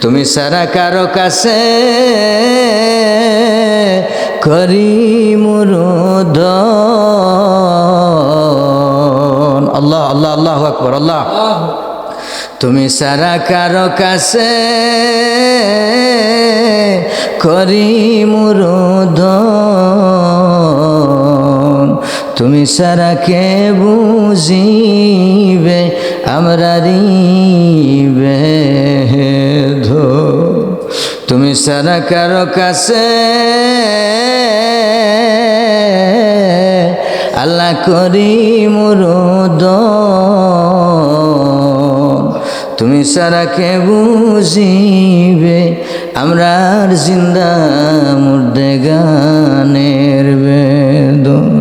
তুমি সারা কারো কাছে করি মুরুদন। আল্লাহ আল্লাহ আল্লাহু আকবার। আল্লাহ তুমি সারা কারো কাছে করি মুরুদন। তুমি সারা কে বুঝিবে আমরা রিবে ধো। তুমি সারা কারো কাছে আল্লাহ করি মুরুদন। তুমি সারা কে বুঝিবে আমরা জিন্দা মুর্দে গানের বেদন।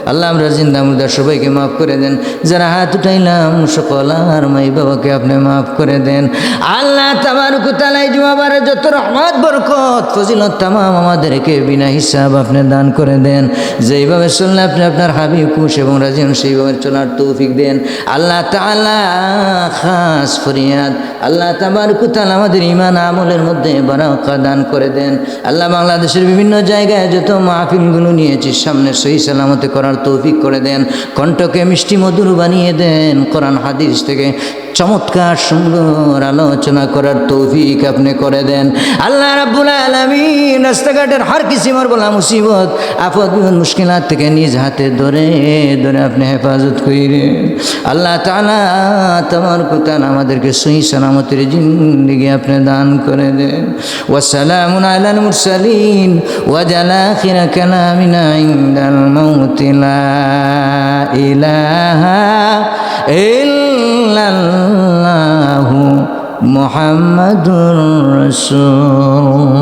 আল্লাহ আমরা জিন্দা মুর্দা সবাইকে মাফ করে দেন। যারা হাত উঠাইলাম সকল আর মাই বাবাকে আপনি মাফ করে দেন। আল্লাহ তাবারক ওয়া তাআলা জুমাবারে যত রহমত বরকত ফজিলত তামাম আমাদেরকে বিনা হিসাব আপনি দান করে দেন। যেইভাবে চললে আপনি আপনার হাবিব খুশ এবং রাজি হন সেইভাবে চলার তৌফিক দেন। আল্লাহ তাআলা খাস ফরিয়াদ, আল্লাহ তাবারক ওয়া তাআলা আমাদের ঈমান আমলের মধ্যে বারাকা দান করে দেন। আল্লাহ বাংলাদেশের বিভিন্ন জায়গায় যত মাহফিলগুলো নিয়েছি সামনে সহি সালামতে করার তৌফিক করে দেন। কণ্ঠকে মিষ্টি মধুর বানিয়ে দেন। কোরআন হাদিস থেকে চমৎকার সুন্দর আলোচনা করার তৌফিক আপনি করে দেন। আল্লাহ রাব্বুল আলামিন রাস্তাঘাটের হর কিসিমের বলা মুসিবত আফত বিপদ মুশকিলাত থেকে নিজ হাতে ধরে ধরে আপনি হেফাজত করেন। আল্লাহ তাআলা তাবারক ওয়া তাআলা আমাদেরকে সহি সালামতের জিন্দেগি আপনি দান করে দেন। ওয়া সালামুন আলাল মুরসালিন ওয়া জাল আখির কালামিনা ইনদাল মাউত লা ইলাহা ইল্লাল্লাহু মুহাম্মাদুর রাসূলুল্লাহ।